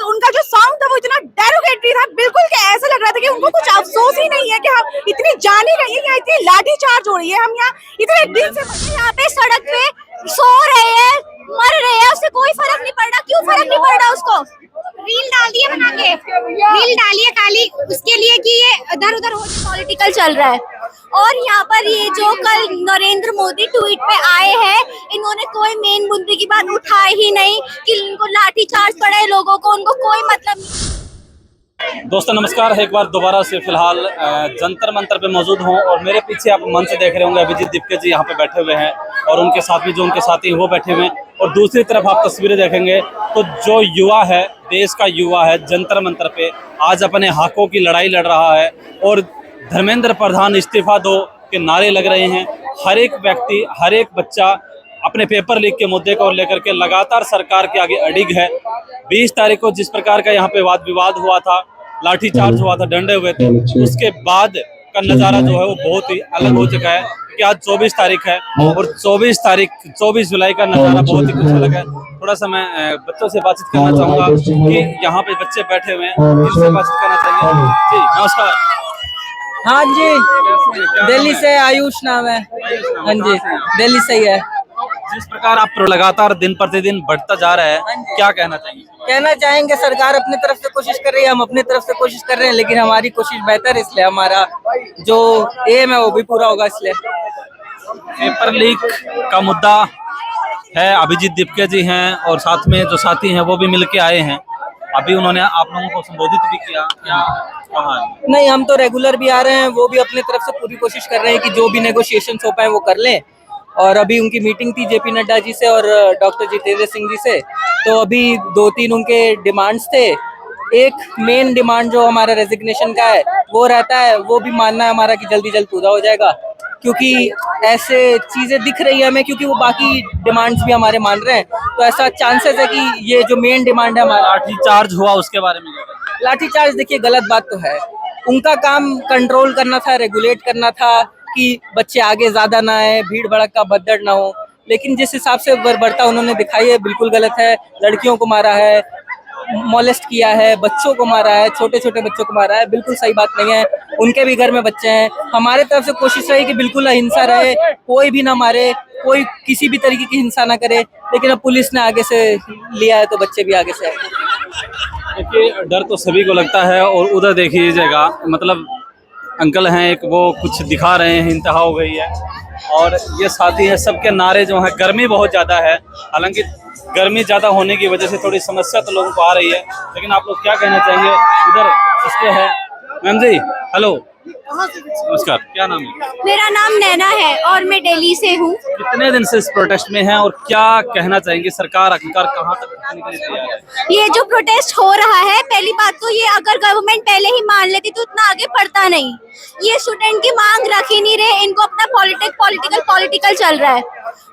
उनका जो सॉन्ग था वो इतना डेरोगेटरी था, बिल्कुल क्या ऐसा लग रहा था कि उनको कुछ अफसोस ही नहीं है कि हम इतनी जान ही रही है, यहाँ इतनी लाठी चार्ज हो रही है, हम यहाँ इतने दिन से यहाँ पे सड़क पे सो रहे हैं, मर रहे हैं, उससे कोई फर्क नहीं पड़ रहा। क्यों फर्क नहीं पड़ रहा? उसको रील डाल दिए बना के, रील डालिए खाली उसके लिए कि ये इधर उधर पॉलिटिकल चल रहा है। और यहाँ पर ये जो कल नरेंद्र मोदी ट्वीट पे आए हैं, इन्होंने कोई मेन मुद्दे की बात उठाई ही नहीं कि उनको लाठी चार्ज पड़ा है लोगों को, उनको कोई मतलब नहीं। दोस्तों नमस्कार, एक बार दोबारा से फिलहाल जंतर मंतर पे मौजूद हूँ और मेरे पीछे आप मंच देख रहे होंगे, अभिजीत दीपके जी यहाँ पे बैठे हुए हैं और उनके साथ में जो उनके साथी वो बैठे हुए हैं। और दूसरी तरफ आप तस्वीरें देखेंगे तो जो युवा है, देश का युवा है, जंतर मंतर पे आज अपने हकों की लड़ाई लड़ रहा है और धर्मेंद्र प्रधान इस्तीफा दो के नारे लग रहे हैं। हर एक व्यक्ति, हर एक बच्चा अपने पेपर लीक के मुद्दे को लेकर के लगातार सरकार के आगे अडिग है। 20 तारीख को जिस प्रकार का यहाँ पे वाद विवाद हुआ था, लाठीचार्ज हुआ था, डंडे हुए थे, उसके बाद का नज़ारा जो है वो बहुत ही अलग हो चुका है कि आज 24 तारीख है और 24 जुलाई का नज़ारा बहुत ही कुछ अलग है। थोड़ा सा मैं बच्चों से बातचीत करना चाहूँगा कि यहाँ पे बच्चे बैठे हुए हैं, इनसे बातचीत करना चाहिए। जी नमस्कार। हाँ जी, दिल्ली से आयुष नाम है। हाँ जी, दिल्ली से ही है। जिस प्रकार आप लगातार दिन प्रतिदिन बढ़ता जा रहा है, क्या कहना चाहिए? कहना चाहेंगे सरकार अपनी तरफ से कोशिश कर रही है, हम अपनी तरफ से कोशिश कर रहे हैं, लेकिन हमारी कोशिश बेहतर, इसलिए हमारा जो एम है वो भी पूरा होगा। इसलिए पेपर लीक का मुद्दा है, अभिजीत दीपके जी हैं और साथ में जो साथी हैं वो भी मिलके आए हैं। अभी उन्होंने आप लोगों को संबोधित भी किया, क्या कहा? नहीं, हम तो रेगुलर भी आ रहे हैं, वो भी अपनी तरफ से पूरी कोशिश कर रहे हैं कि जो भी नेगोशिएशन हो पाए वो कर लें। और अभी उनकी मीटिंग थी जेपी नड्डा जी से और डॉक्टर जितेंद्र सिंह जी से, तो अभी 2-3 उनके डिमांड्स थे। एक मेन डिमांड जो हमारा रेजिग्नेशन का है वो रहता है, वो भी मानना है हमारा कि जल्दी जल्द पूरा हो जाएगा, क्योंकि ऐसे चीज़ें दिख रही है हमें, क्योंकि वो बाकी डिमांड्स भी हमारे मान रहे हैं, तो ऐसा चांसेस है कि ये जो मेन डिमांड है हमारा। लाठीचार्ज हुआ उसके बारे में? लाठीचार्ज देखिए गलत बात तो है, उनका काम कंट्रोल करना था, रेगुलेट करना था कि बच्चे आगे ज्यादा ना आए, भीड़ भड़क का भगदड़ ना हो, लेकिन जिस हिसाब से बर्बरता उन्होंने दिखाई है बिल्कुल गलत है। लड़कियों को मारा है, मॉलेस्ट किया है, बच्चों को मारा है, छोटे छोटे बच्चों को मारा है, बिल्कुल सही बात नहीं है। उनके भी घर में बच्चे हैं। हमारे तरफ से कोशिश रही कि बिल्कुल अहिंसा रहे, कोई भी ना मारे, कोई किसी भी तरीके की हिंसा ना करे, लेकिन अब पुलिस ने आगे से लिया है तो बच्चे भी आगे से आए। देखिए डर तो सभी को लगता है और उधर देखिएगा, मतलब अंकल हैं एक, वो कुछ दिखा रहे हैं, इंतहा हो गई है और ये साथी है, सबके नारे जो हैं। गर्मी बहुत ज़्यादा है, हालांकि गर्मी ज़्यादा होने की वजह से थोड़ी समस्या तो लोगों को आ रही है, लेकिन आप लोग क्या कहना चाहेंगे? उधर इसके है मैम जी, हेलो नमस्कार, क्या नाम है? मेरा नाम नैना है और मैं दिल्ली से हूँ। कितने दिन से इस प्रोटेस्ट में हैं और क्या कहना चाहेंगे? सरकार आखिरकार कहाँ तक पहुंचने के लिए तैयार है? ये जो प्रोटेस्ट हो रहा है, पहली बात तो ये अगर गवर्नमेंट पहले ही मान लेती तो इतना आगे बढ़ता नहीं। ये स्टूडेंट की मांग रख ही नहीं रहे, इनको अपना पॉलिटिकल चल रहा है।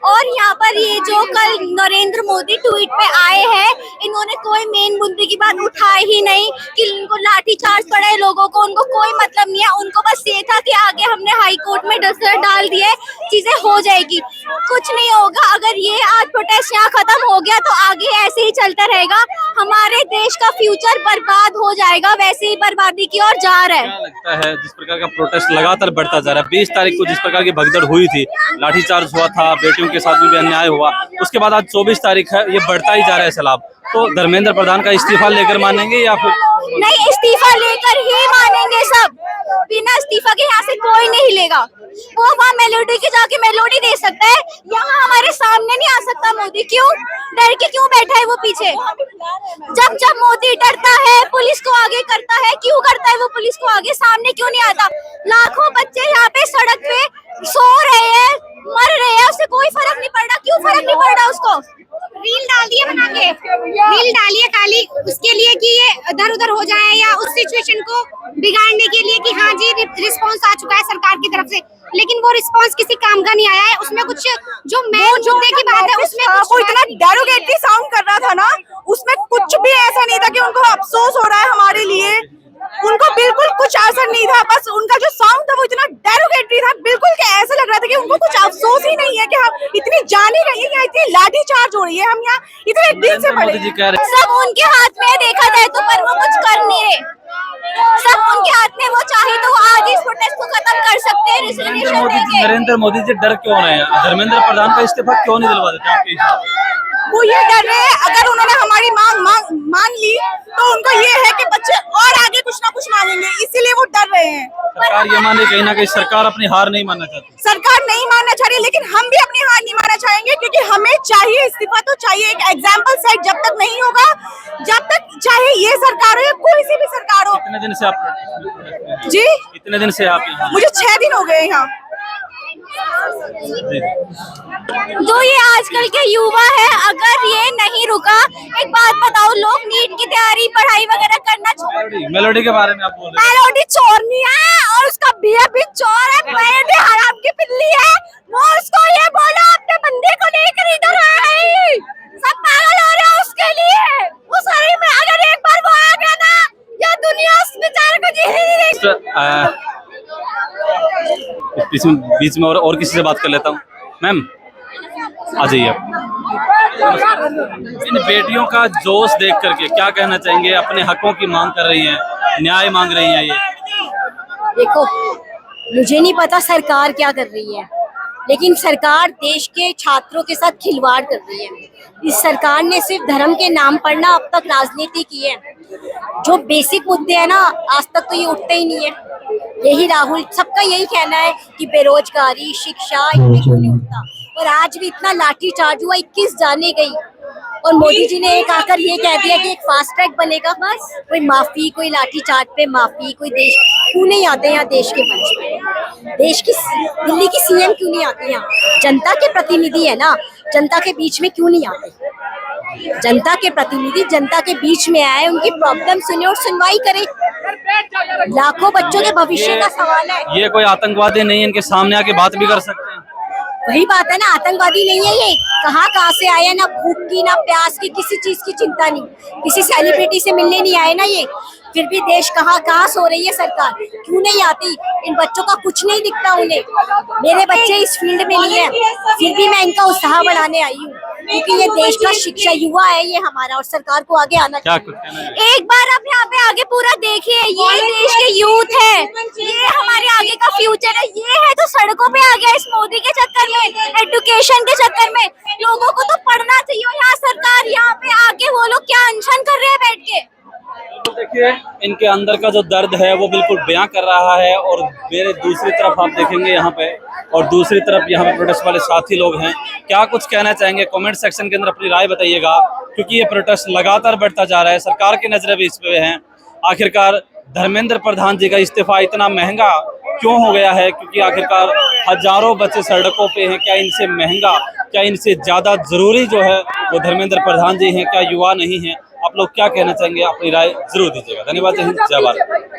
और यहाँ पर ये जो कल नरेंद्र मोदी ट्वीट पे आए हैं, इन्होंने कोई मेन मुद्दे की बात उठाई ही नहीं कि उनको लाठी चार्ज पड़ा है लोगों को, उनको कोई मतलब नहीं है। उनको बस ये था कि आगे हमने हाई कोर्ट में दस्तखत डाल दिए, चीजें हो जाएगी। कुछ नहीं होगा। अगर ये आज प्रोटेस्ट यहाँ खत्म हो गया तो आगे ऐसे ही चलता रहेगा, हमारे देश का फ्यूचर बर्बाद हो जाएगा, वैसे ही बर्बादी की ओर जा रहा है। क्या लगता है जिस प्रकार का प्रोटेस्ट लगातार बढ़ता जा रहा है, 20 तारीख को जिस प्रकार की भगदड़ हुई थी, लाठीचार्ज हुआ था, बेटियों के साथ भी अन्याय हुआ, उसके बाद आज 24 तारीख है, ये बढ़ता ही जा रहा है सैलाब, तो धर्मेंद्र प्रधान का इस्तीफा लेकर मानेंगे या फिर नहीं? इस्तीफा लेकर ही मानेंगे सब, बिना इस्तीफा के यहाँ से कोई नहीं हिलेगा। वो वहाँ मेलोडी के जाके मेलोडी दे सकता है, यहाँ हमारे सामने नहीं आ सकता मोदी। क्यों डर के क्यों बैठा है वो पीछे? जब मोदी डरता है पुलिस को आगे करता है, क्यों करता है वो पुलिस को आगे? सामने क्यों नहीं आता? लाखों बच्चे यहाँ पे सड़क पे सो रहे हैं, मर रहे हैं, उससे कोई फर्क नहीं पड़ रहा। क्यों फर्क नहीं पड़ रहा? उसको रील डाल दिए बना के, रील डालिए खाली उसके लिए कि ये इधर उधर हो जाए, या उस सिचुएशन को बिगाड़ने के लिए कि हाँ जी रिस्पांस आ चुका है सरकार की तरफ से, लेकिन वो रिस्पांस किसी काम का नहीं आया है। उसमें कुछ जो मेन मुद्दे की बात है उसमें वो इतना डेरोगेटरी साउंड कर रहा था ना, उसमें कुछ भी ऐसा नहीं था कि उनको अफसोस हो रहा है हमारे लिए। उनको बिल्कुल कुछ असर नहीं था। बस उनका जो सॉन्ग था वो इतना डेरोगेटरी था, बिल्कुल क्या ऐसा लग रहा था कि उनको कुछ अफसोस ही नहीं है कि हम इतनी जान ही रही है, यहाँ इतनी लाठी चार्ज हो रही है, हम यहाँ इतने दिन से पड़े मोदी जी हैं। कह रहे सब उनके हाथ में है देखा जाए तो, पर वो कुछ कर नहीं रहे। सब उनके हाथ में, वो चाहे तो वो आज इस प्रोटेस्ट को खत्म कर सकते हैं, रिजोल्यूशन देके। नरेंद्र मोदी जी डर क्यों रहे हैं? धर्मेंद्र प्रधान का इस्तीफा क्यों नहीं दिलवा देते आपके हिसाब से? वो ये डर रहे हैं अगर उन्होंने हमारी मांग मान ली तो उनको ये है कि बच्चे और आगे कुछ ना कुछ मांगेंगे, इसीलिए वो डर रहे हैं। सरकार ये माने कहीं ना कहीं सरकार अपनी हार नहीं मानना चाहती। सरकार नहीं मानना चाह रही, लेकिन हम भी अपनी हार नहीं मानना चाहेंगे, क्योंकि हमें चाहिए इस्तीफा तो चाहिए। एक एग्जाम्पल सेट जब तक नहीं होगा, जब तक चाहे ये सरकार हो या कोई सी भी सरकार हो। कितने दिन से आप जी, कितने दिन से आप यहाँ? मुझे 6 दिन हो गए यहाँ। जी। जो ये आजकल के युवा है, अगर ये नहीं रुका, एक बात बताओ, लोग नीट की तैयारी पढ़ाई वगैरह करना छोड़, मेलोडी के बारे में आप बोल रहे हैं। मेलोडी चोरनी है और उसका बीए भी चोर है, मेलोडी हराम की पिल्ली है। वो उसको ये बोलो अपने बंदे को लेकर इधर आए, सब पागल हो रहे हैं उसके लिए। वो सही में अगर एक बार वो आ गया ना, या दुनिया उस बेचारे को जी ही नहीं देगी। बीच में और किसी से बात कर लेता हूँ। मैम आ जाइए आप। इन बेटियों का जोश देख करके क्या कहना चाहेंगे? अपने हकों की मांग कर रही हैं, न्याय मांग रही हैं। ये देखो, मुझे नहीं पता सरकार क्या कर रही है, लेकिन सरकार देश के छात्रों के साथ खिलवाड़ कर रही है। इस सरकार ने सिर्फ धर्म के नाम पर ना अब तक राजनीति की है। जो बेसिक मुद्दे हैं ना, आज तक तो ये उठते ही नहीं है। यही राहुल सबका यही कहना है कि बेरोजगारी, शिक्षा, इनमें क्यों नहीं उठता। और आज भी इतना लाठी चार्ज हुआ, 21 जाने गई, और मोदी जी ने एक आकर ये कह दिया कि एक फास्ट ट्रैक बनेगा। बस कोई माफी, कोई लाठी चार्ज पे माफी, कोई देश क्यों नहीं आते यहाँ देश के मंच पे? देश की दिल्ली की सीएम क्यों नहीं आती यहाँ? जनता के प्रतिनिधि है ना, जनता के बीच में क्यों नहीं आते? जनता के प्रतिनिधि जनता के बीच में आए, उनकी प्रॉब्लम सुने और सुनवाई करे। लाखों बच्चों के भविष्य का सवाल है। ये कोई आतंकवादी नहीं है, इनके सामने आके बात भी कर सकते हैं। वही बात है ना, आतंकवादी नहीं है ये। कहाँ से आया, ना भूख की ना प्यास की, किसी चीज की चिंता नहीं, किसी सेलिब्रिटी से मिलने नहीं आए ना ये। फिर भी देश कहाँ सो रही है सरकार, क्यों नहीं आती? इन बच्चों का कुछ नहीं दिखता उन्हें। मेरे बच्चे इस फील्ड में नहीं है, फिर भी मैं इनका उत्साह बढ़ाने आई हूँ, क्योंकि ये देश का शिक्षा युवा है ये हमारा, और सरकार को आगे आना चाहिए। एक बार आप यहाँ पे आगे पूरा देखिए, ये देश के यूथ है, ये हमारे आगे का फ्यूचर है। ये है जो सड़कों पे आ गया इस मोदी के चक्कर में, एजुकेशन के चक्कर में। लोगों को तो पढ़ना चाहिए। यहाँ सरकार यहाँ पे आके वो लोग क्या अनशन कर रहे हैं बैठ के। तो देखिए, इनके अंदर का जो दर्द है वो बिल्कुल बयां कर रहा है। और मेरे दूसरी तरफ आप देखेंगे यहाँ पे, और दूसरी तरफ यहाँ पे प्रोटेस्ट वाले साथी लोग हैं। क्या कुछ कहना चाहेंगे? कमेंट सेक्शन के अंदर अपनी राय बताइएगा, क्योंकि ये प्रोटेस्ट लगातार बढ़ता जा रहा है। सरकार की नजरें भी इस पे हैं। आखिरकार धर्मेंद्र प्रधान जी का इस्तीफा इतना महंगा क्यों हो गया है? क्योंकि आखिरकार हजारों बच्चे सड़कों पे हैं। क्या इनसे महंगा, क्या इनसे ज्यादा जरूरी जो है वो धर्मेंद्र प्रधान जी हैं? क्या युवा नहीं है? आप लोग क्या कहना चाहेंगे? अपनी राय जरूर दीजिएगा। धन्यवाद। जय हिंद, जय भारत।